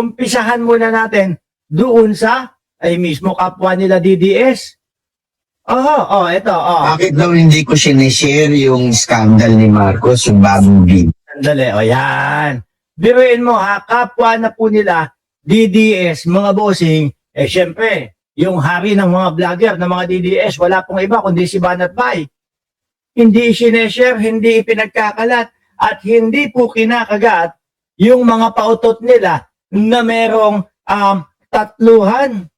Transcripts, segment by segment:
umpisahan muna natin doon sa ay mismo kapwa nila DDS. Ito. Bakit daw hindi ko sinishare yung scandal ni Marcos, yung bagong video? Sandali, yan. Biruin mo ha, kapwa na po nila DDS, mga bossing, syempre, yung hari ng mga vlogger ng mga DDS, wala pong iba kundi si Banat Bay. Hindi sineshare, hindi ipinagkakalat, at hindi po kinakagat yung mga pautot nila na merong tatluhan.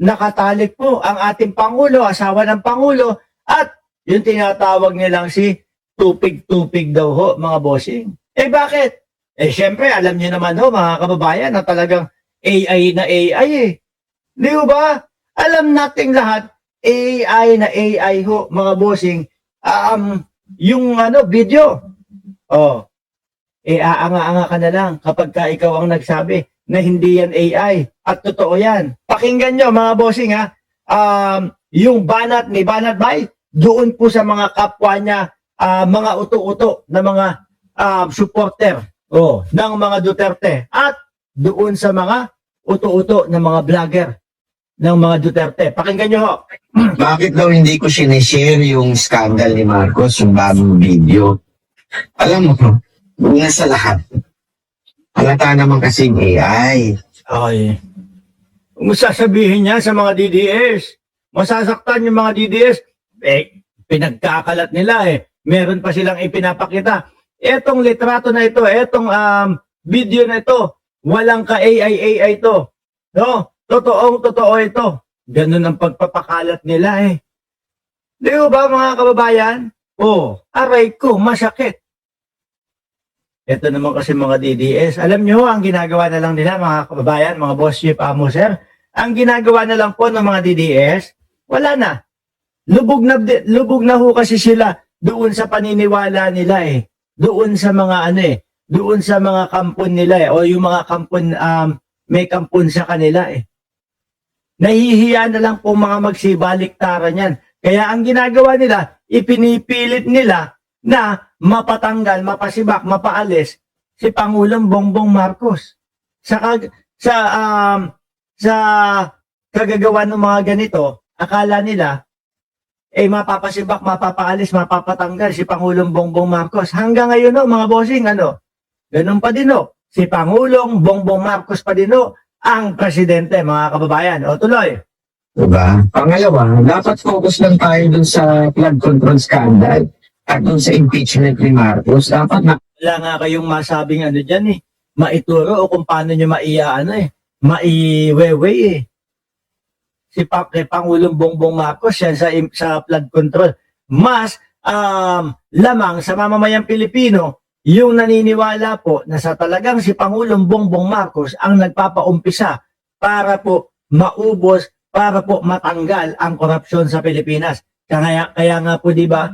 Nakatalik po ang ating Pangulo, asawa ng Pangulo, at yung tinatawag nilang si tupig-tupig daw ho, mga bossing. Bakit? Syempre, alam niyo naman ho, mga kababayan, na talagang AI na AI Di ba? Alam nating lahat, AI na AI ho, mga bossing, yung video. Aanga-anga ka na lang kapag ka ikaw ang nagsabi na hindi yan AI. At totoo yan. Pakinggan nyo mga bossing ha. Yung banat ni Banat Bay, doon po sa mga kapwa niya, mga uto-uto na mga supporter ng mga Duterte. At doon sa mga uto-uto na mga vlogger ng mga Duterte. Pakinggan nyo ho. Bakit daw hindi ko sinishare yung scandal ni Marcos, yung bagong video? Alam mo, una sa lahat, halata naman kasing AI. Ay, kung sasabihin niya sa mga DDS, masasaktan yung mga DDS, pinagkakalat nila Meron pa silang ipinapakita. Etong litrato na ito, etong video na ito, walang ka-AI ito. No? Totoo ito. Ganun ang pagpapakalat nila Di ba mga kababayan? Aray ko, masakit. Ito naman kasi mga DDS. Alam nyo, ang ginagawa na lang nila mga kababayan, mga boss chief, sir, ang ginagawa na lang po ng mga DDS, wala na. Lubog na ho kasi sila doon sa paniniwala nila Doon sa mga doon sa mga kampon nila o yung mga kampon, may kampon sa kanila Nahihiya na lang po mga magsibaliktaran yan. Kaya ang ginagawa nila, ipinipilit nila na mapatanggal, mapasibak, mapaalis si Pangulong Bongbong Marcos. Sa kagagawa ng mga ganito, akala nila mapapasibak, mapapaalis, mapapatanggal si Pangulong Bongbong Marcos. Hanggang ngayon mga bossing, ganun pa din si Pangulong Bongbong Marcos pa din ang presidente, mga kababayan. Tuloy. Diba? Pangalawa, dapat focus lang tayo dun sa flood control scandal at dun sa impeachment ni Marcos. Dapat na... Wala nga kayong masabing dyan maituro o kung paano nyo maiwewe si Pangulong Bongbong Marcos yan sa flood control. Mas lamang sa mamamayang Pilipino yung naniniwala po na sa talagang si Pangulong Bongbong Marcos ang nagpapaumpisa para po maubos, para po matanggal ang korupsyon sa Pilipinas. Kaya nga po di ba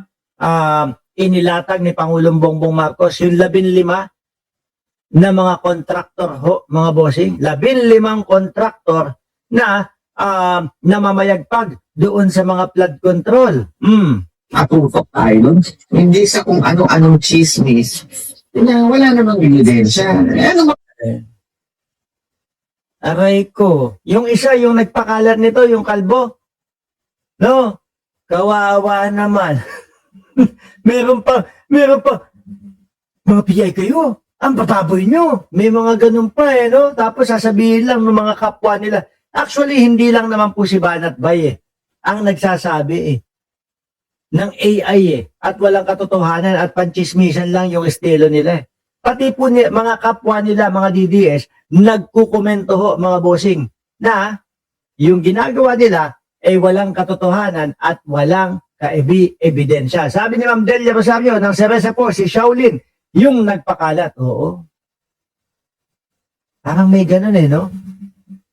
inilatag ni Pangulong Bongbong Marcos yung 15 na mga kontraktor mga bossing, 15 kontraktor na namamayagpag doon sa mga flood control. Matutok tayo dun. Hindi sa kung ano-anong chismis na wala namang ebidensya. Aray ko. Yung isa, yung nagpakalat nito, yung kalbo. No? Kawawa naman. meron pa. Mga PI kayo. Ang bababoy nyo. May mga ganun pa no? Tapos sasabihin lang ng mga kapwa nila. Actually, hindi lang naman po si Banat Bay ang nagsasabi ng AI at walang katotohanan at panchismisan lang yung estilo nila Pati po mga kapwa nila, mga DDS, nagkukomento mga bossing na yung ginagawa nila ay walang katotohanan at walang ebidensya. Sabi ni Ma'am Delia Rosario ng Cereza po, si Shaolin, yung nagpakalat. Oo. Parang may ganun no?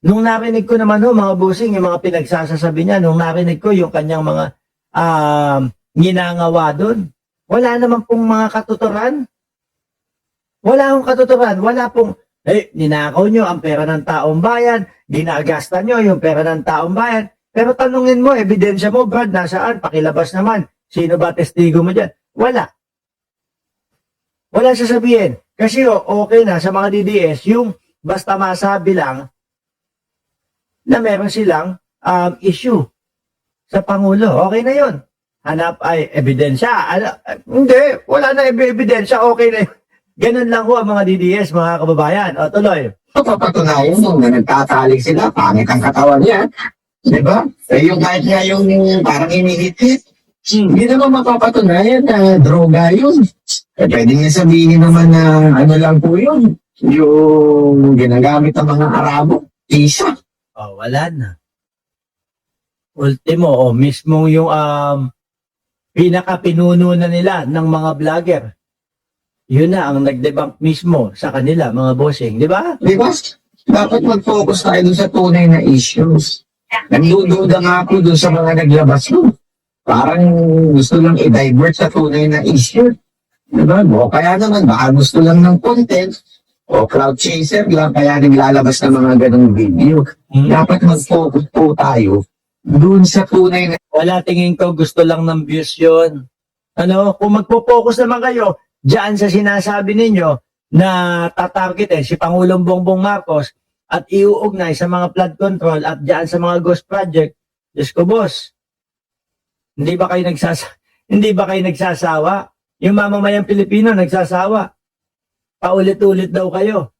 Nung narinig ko naman mga bossing, yung mga pinagsasasabi niya, nung narinig ko yung kanyang mga ginangawa doon, wala naman pong mga katuturan. Wala akong katuturan. Wala pong, ninakaw nyo ang pera ng taong bayan, ginagasta nyo yung pera ng taong bayan. Pero tanungin mo, ebidensya mo, Brad, nasaan? Pakilabas naman. Sino ba testigo mo dyan? Wala. Wala sasabihin. Kasi okay na sa mga DDS, yung basta masabi lang na meron silang issue sa Pangulo. Okay na yun. Hanap ay ebidensya. Hindi, wala na ebidensya. Okay na yun. Ganun lang ho ang mga DDS, mga kababayan. O, tuloy. Papatunayan mo na nagtatalik sila, pangit ang katawan niya. Di ba? Eh, yung kahit nga yung parang inihit-hit, hindi naman mapapatunayan na droga yun. Eh, pwede nga sabihin naman na ano lang po yun, yung ginagamit ng mga Arabo, tisa. Oh, wala na. Ultimo, mismo yung pinaka-pinuno na nila ng mga vlogger. Yun na ang nag-debunk mismo sa kanila, mga bossing. Di ba? Di ba? Dapat mag-focus tayo dun sa tunay na issues. Nagdududa nga ako dun sa mga naglabas mo. Parang gusto lang i-divert sa tunay na issue. Diba? O kaya naman, baka gusto lang ng content o crowd chaser lang, kaya naglalabas ng mga ganong video. Dapat mag-focus po tayo dun sa tunay na... Wala, tingin ko gusto lang ng views yun. Ano, kung magpo-focus naman kayo diyan sa sinasabi ninyo na tatargetin si Pangulong Bongbong Marcos at iuugnay sa mga flood control at diyan sa mga ghost project, Diyos ko, boss. Hindi ba kayo nagsasawa? Yung mamamayang Pilipino nagsasawa. Paulit-ulit daw kayo.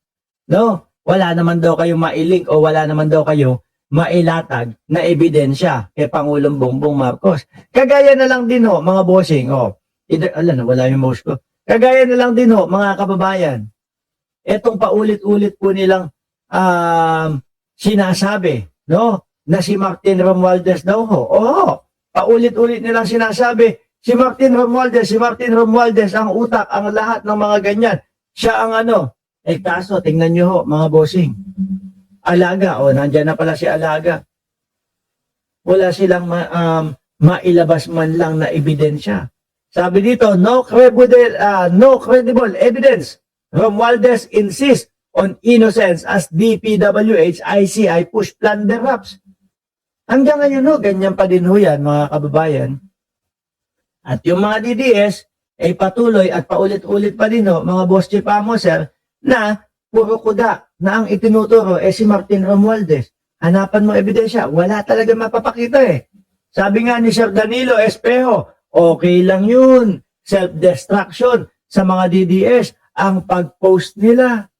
No? Wala naman daw kayo mailing o wala naman daw kayo mailatag na ebidensya kay Pangulong Bongbong Marcos. Kagaya na lang din ho, mga bossing. Wala yung mouse ko. Kagaya na lang din ho, mga kababayan. Etong paulit-ulit po nilang sinasabi, no? Na si Martin Romualdez daw ho. Oo. Paulit-ulit nilang sinasabi, si Martin Romualdez ang utak, ang lahat ng mga ganyan. Siya ang ano. Kaso, tingnan nyo ho, mga bossing. Alaga, nandyan na pala si Alaga. Wala silang mailabas man lang na ebidensya. Sabi dito, no credible evidence. Romualdez insists on innocence as DPWH ICI push plunder raps. Hanggang ngayon ho, ganyan pa din ho yan, mga kababayan. At yung mga DDS, ay patuloy at paulit-ulit pa din ho, mga boss chief sir, na puro kuda na ang itinuturo si Martin Romualdez. Hanapan mo ebidensya, wala talaga mapapakita eh. Sabi nga ni Sir Danilo Espejo, okay lang yun, self-destruction sa mga DDS, ang pag-post nila.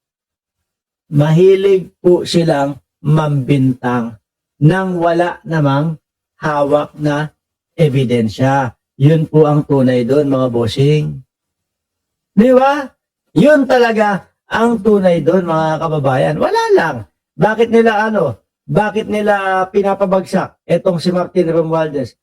Mahilig po silang mambintang nang wala namang hawak na ebidensya. Yun po ang tunay doon, mga bossing. Di ba? Yun talaga ang tunay doon, mga kababayan. Wala lang. Bakit nila pinapabagsak etong si Martin Romualdez?